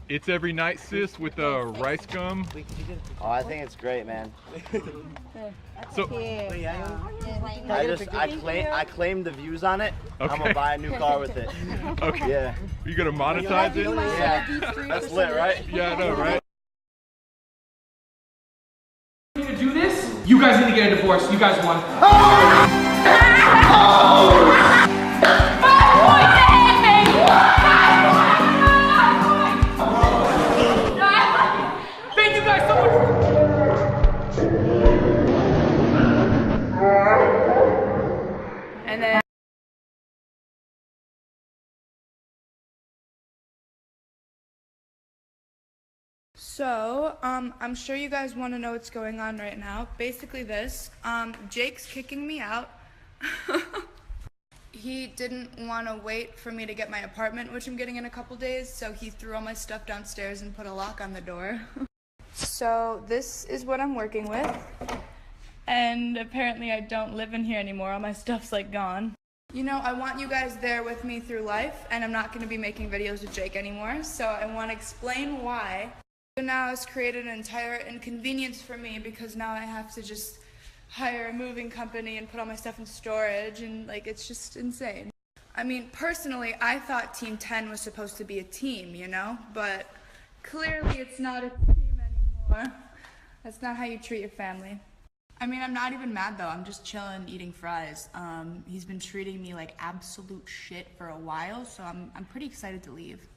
It's every night, sis, with rice gum. Oh, I think it's great, man. So I claim the views on it. Okay. I'm gonna buy a new car with it. Okay. Yeah. You gonna monetize it? Yeah. That's lit, right? Yeah, I know, right? To do this, you guys need to get a divorce. You guys won. Thank you guys so much. And then I'm sure you guys want to know what's going on right now. Basically this, Jake's kicking me out. He didn't want to wait for me to get my apartment, which I'm getting in a couple days, so he threw all my stuff downstairs and put a lock on the door. So this is what I'm working with. And apparently I don't live in here anymore. All my stuff's like gone. You know, I want you guys there with me through life, and I'm not going to be making videos with Jake anymore, so I want to explain why. So now it's created an entire inconvenience for me because now I have to just hire a moving company and put all my stuff in storage, and like it's just insane. I mean, personally, I thought Team 10 was supposed to be a team, you know, but clearly it's not a team anymore. That's not how you treat your family. I mean, I'm not even mad though. I'm just chilling, eating fries. He's been treating me like absolute shit for a while, so I'm pretty excited to leave.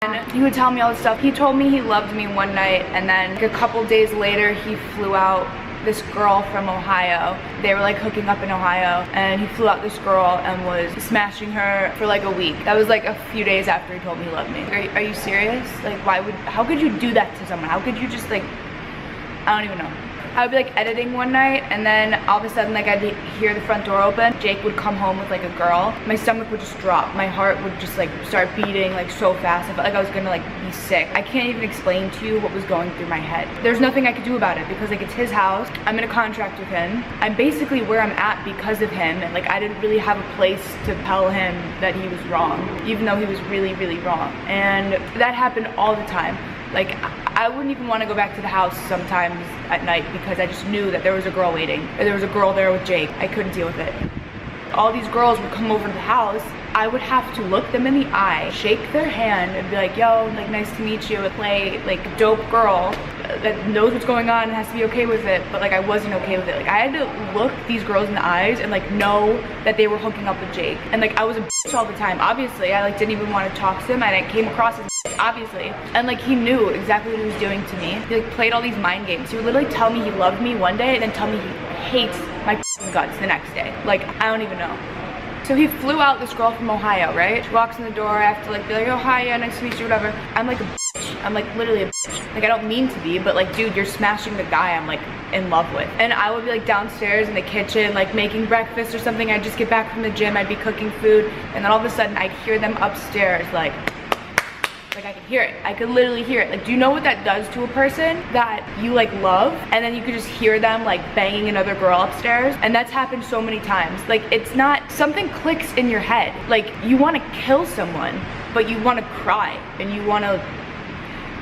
And he would tell me all this stuff. He told me he loved me one night, and then like, a couple days later, he flew out this girl from Ohio. They were like hooking up in Ohio, and he flew out this girl and was smashing her for like a week. That was like a few days after he told me he loved me. Are you serious? Like, how could you do that to someone? How could you just like, I don't even know. I would be like editing one night, and then all of a sudden like I'd hear the front door open. Jake would come home with like a girl. My stomach would just drop. My heart would just like start beating like so fast. I felt like I was gonna like be sick. I can't even explain to you what was going through my head. There's nothing I could do about it because like it's his house. I'm in a contract with him. I'm basically where I'm at because of him, and like I didn't really have a place to tell him that he was wrong, even though he was really, really wrong. And that happened all the time. Like, I wouldn't even want to go back to the house sometimes at night because I just knew that there was a girl waiting. Or there was a girl there with Jake. I couldn't deal with it. All these girls would come over to the house. I would have to look them in the eye, shake their hand, and be like, yo, like, nice to meet you. Play, like, dope girl that knows what's going on and has to be okay with it. But, like, I wasn't okay with it. Like, I had to look these girls in the eyes and, like, know that they were hooking up with Jake. And, like, I was a bitch all the time. Obviously, I, like, didn't even want to talk to him. And I came across as obviously, and like he knew exactly what he was doing to me. He like played all these mind games. He would literally tell me he loved me one day and then tell me he hates my guts the next day. Like, I don't even know. So he flew out this girl from Ohio, right? She walks in the door. I have to like be like, oh hi, yeah, nice to meet you, whatever. I'm like a bitch. I'm like literally a bitch. Like, I don't mean to be, but like, dude, you're smashing the guy I'm like in love with. And I would be like downstairs in the kitchen, like making breakfast or something. I'd just get back from the gym. I'd be cooking food, and then all of a sudden I'd hear them upstairs like I could hear it. I could literally hear it. Like, do you know what that does to a person that you like love, and then you could just hear them like banging another girl upstairs? And that's happened so many times. Like, it's not, something clicks in your head. Like, you want to kill someone, but you want to cry and you want to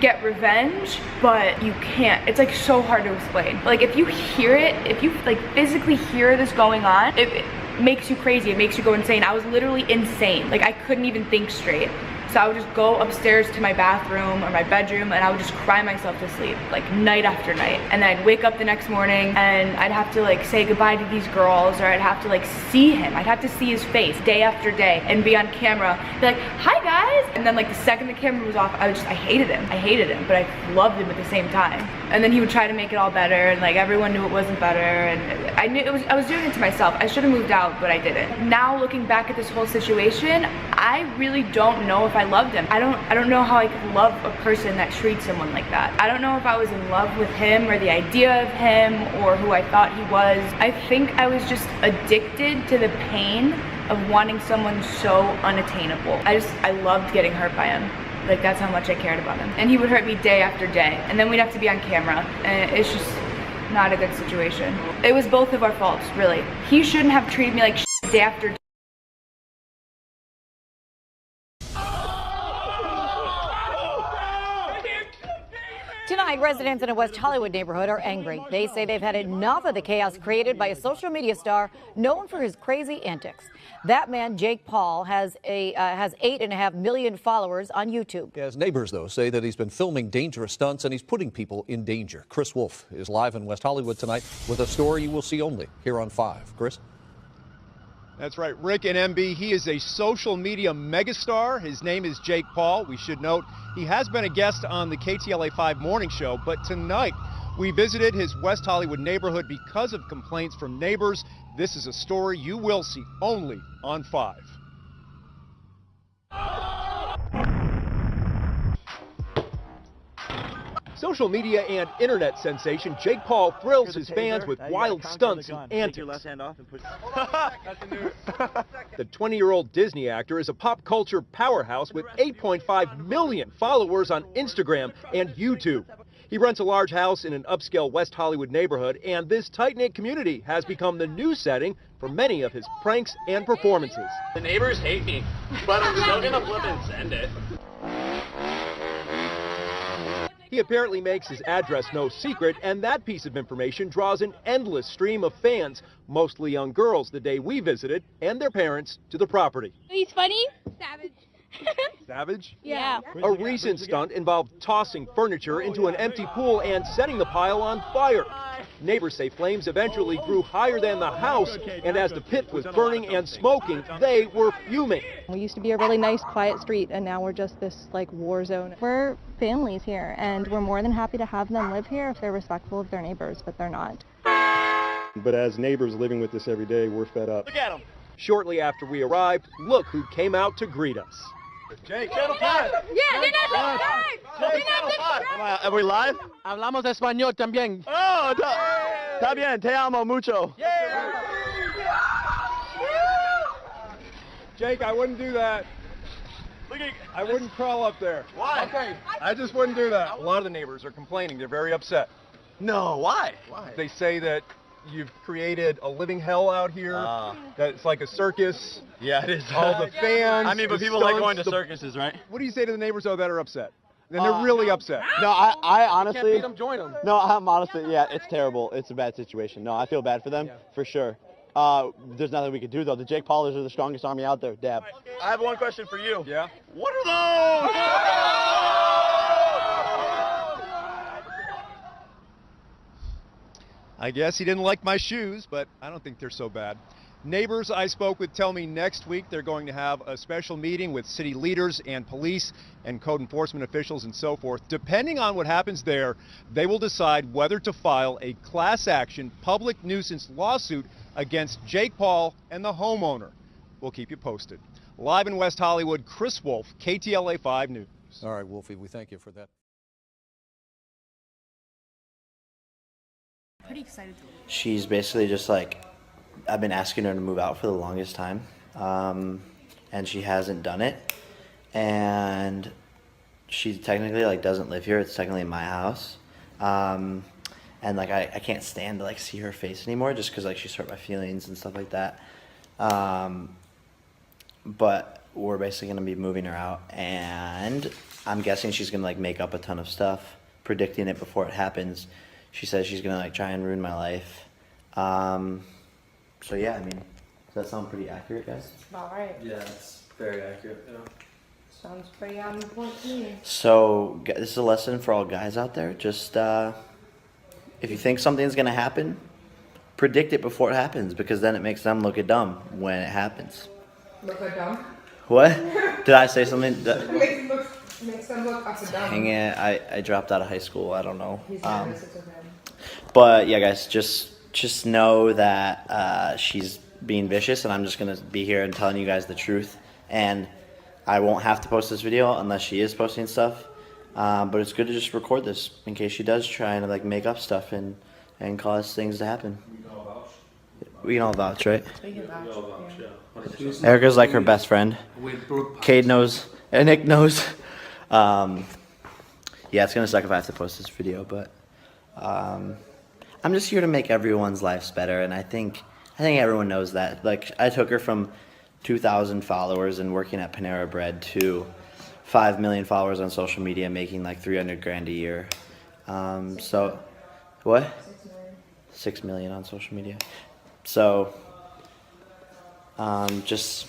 get revenge, but you can't. It's like so hard to explain. Like, if you hear it, if you like physically hear this going on, it makes you crazy. It makes you go insane. I was literally insane. Like, I couldn't even think straight. So I would just go upstairs to my bathroom or my bedroom, and I would just cry myself to sleep, like night after night. And then I'd wake up the next morning and I'd have to like say goodbye to these girls, or I'd have to like see him. I'd have to see his face day after day and be on camera, be like, hi guys. And then like the second the camera was off, I hated him. I hated him, but I loved him at the same time. And then he would try to make it all better, and like everyone knew it wasn't better, and I knew I was doing it to myself. I should have moved out, but I didn't. Now looking back at this whole situation, I really don't know if I loved him. I don't know how I could love a person that treats someone like that. I don't know if I was in love with him or the idea of him or who I thought he was. I think I was just addicted to the pain of wanting someone so unattainable. I loved getting hurt by him. Like, that's how much I cared about him. And he would hurt me day after day. And then we'd have to be on camera. And it's just not a good situation. It was both of our faults, really. He shouldn't have treated me like shit day after day. Tonight, residents in a West Hollywood neighborhood are angry. They say they've had enough of the chaos created by a social media star known for his crazy antics. That man, Jake Paul, has 8.5 million followers on YouTube. As neighbors, though, say that he's been filming dangerous stunts and he's putting people in danger. Chris Wolf is live in West Hollywood tonight with a story you will see only here on 5. Chris? That's right, Rick and MB. He is a social media megastar. His name is Jake Paul. We should note he has been a guest on the KTLA 5 morning show, but tonight we visited his West Hollywood neighborhood because of complaints from neighbors. This is a story you will see only on 5. Social media and internet sensation Jake Paul thrills his fans with wild stunts and antics. The 20-year-old Disney actor is a pop culture powerhouse with 8.5 million followers on Instagram and YouTube. He rents a large house in an upscale West Hollywood neighborhood, and this tight-knit community has become the new setting for many of his pranks and performances. The neighbors hate me, but I'm still gonna flip and send it. He apparently makes his address no secret, and that piece of information draws an endless stream of fans, mostly young girls, the day we visited, and their parents, to the property. He's funny. Savage. Savage? Yeah. A recent stunt involved tossing furniture into an empty pool and setting the pile on fire. Neighbors say flames eventually grew higher than the house, and as the pit was burning and smoking, they were fuming. We used to be a really nice, quiet street, and now we're just this, like, war zone. We're families here, and we're more than happy to have them live here if they're respectful of their neighbors, but they're not. But as neighbors living with this every day, we're fed up. Look at him. Shortly after we arrived, look who came out to greet us. Jake, Channel 5. Yeah, they're not subscribed. They're not subscribed. Are we live? Hablamos español también. Oh, está bien, te amo mucho. Jake, I wouldn't do that. I wouldn't crawl up there. Why? Okay, I just wouldn't do that. A lot of the neighbors are complaining. They're very upset. No, why? They say that you've created a living hell out here, that it's like a circus. Yeah, it is. All the fans. I mean, but the people like stunts, going to the- circuses, right? What do you say to the neighbors, though, that are upset? And they're really upset. No, I honestly. Join them. No, I'm honestly, yeah, it's terrible. It's a bad situation. No, I feel bad for them, for sure. There's nothing we can do, though. The Jake Paulers are the strongest army out there, Dab. I have one question for you. Yeah? What are those? I guess he didn't like my shoes, but I don't think they're so bad. Neighbors I spoke with tell me next week they're going to have a special meeting with city leaders and police and code enforcement officials and so forth. Depending on what happens there, they will decide whether to file a class action public nuisance lawsuit against Jake Paul and the homeowner. We'll keep you posted. Live in West Hollywood, Chris Wolf, KTLA 5 News. All right, Wolfie, we thank you for that. Pretty excited to leave. She's basically just like, I've been asking her to move out for the longest time, and she hasn't done it. And she technically like doesn't live here. It's technically my house, and like I can't stand to like see her face anymore, just because like she's hurt my feelings and stuff like that. But we're basically gonna be moving her out, and I'm guessing she's gonna like make up a ton of stuff, predicting it before it happens. She says she's gonna like try and ruin my life. So yeah, I mean, does that sound pretty accurate, guys? All right. Yeah, it's very accurate. Yeah. Sounds pretty on point to me. So this is a lesson for all guys out there. Just if you think something's gonna happen, predict it before it happens, because then it makes them look dumb when it happens. Look like dumb? What? Did I say something? Makes them look up and down. Dang it, I dropped out of high school. I don't know. He's nervous, it's okay. But yeah, guys, just know that she's being vicious, and I'm just gonna be here and telling you guys the truth. And I won't have to post this video unless she is posting stuff. But it's good to just record this in case she does try and like make up stuff and cause things to happen. We can all vouch, right? We can vouch. Yeah. Erica's like her best friend. Cade knows, and Nick knows. Yeah, it's gonna suck if I have to post this video, but I'm just here to make everyone's lives better, and I think everyone knows that. Like, I took her from 2,000 followers and working at Panera Bread to 5 million followers on social media, making like 300 grand a year. So, what? 6 million on social media. So, just.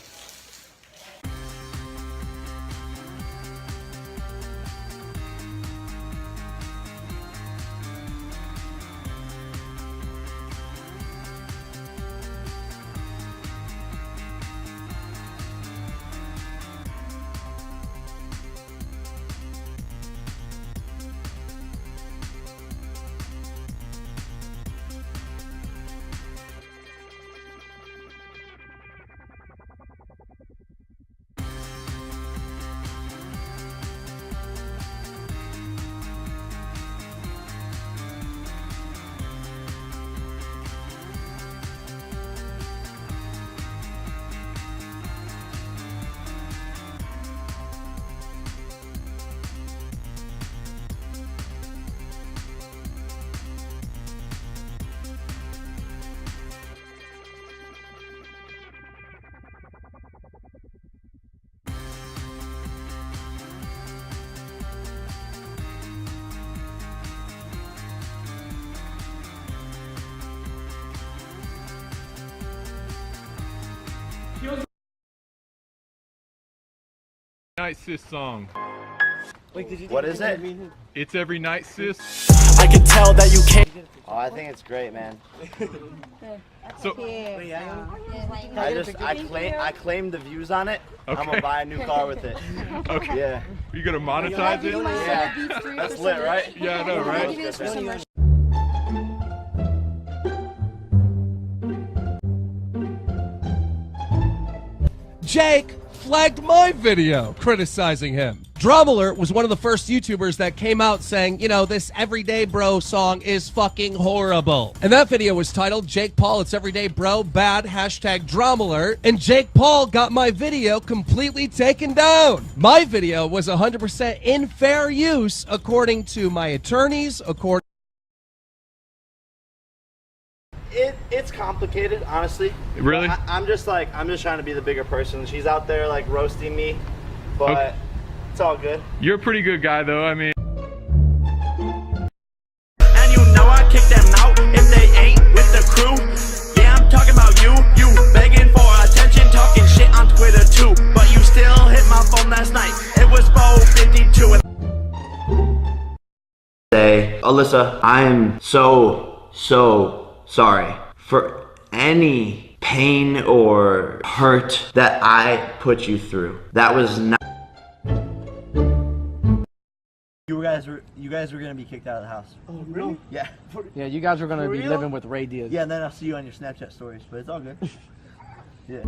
Night sis song. What is it? It's every night sis. I can tell that you can't. Oh, I think it's great, man. So I claim the views on it. Okay. I'm gonna buy a new car with it. okay. Yeah. You gonna monetize it? Yeah. That's lit, right? Yeah, I know, right? Jake flagged my video criticizing him. Drummer was one of the first YouTubers that came out saying, you know, this Everyday Bro song is fucking horrible. And that video was titled, Jake Paul, It's Everyday Bro, Bad, #Drummer. And Jake Paul got my video completely taken down. My video was 100% in fair use, according to my attorneys, It's complicated, honestly. Really? I'm just trying to be the bigger person. She's out there like roasting me, but Okay. It's all good. You're a pretty good guy, though. I mean. And you know I kick them out if they ain't with the crew. Yeah, I'm talking about you. You begging for attention, talking shit on Twitter too. But you still hit my phone last night. It was 4:52. Say, Alyssa, I am so sorry for any pain or hurt that I put you through. That was not. You guys were gonna be kicked out of the house. Oh, really? Yeah. Yeah, you guys are gonna be living with Ray Diaz. Yeah, and then I'll see you on your Snapchat stories, but it's all good. Yeah.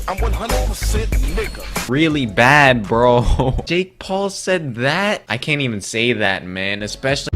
I'm 100% nigga. Really bad, bro. Jake Paul said that? I can't even say that, man. Especially.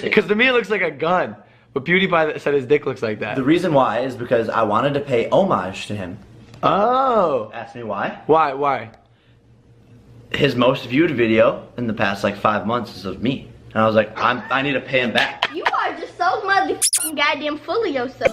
Because to me it looks like a gun, but PewDiePie said his dick looks like that. The reason why is because I wanted to pay homage to him. Oh. Ask me why? Why? His most viewed video in the past like 5 months is of me. And I was like, I need to pay him back. You are just so motherfucking goddamn full of yourself.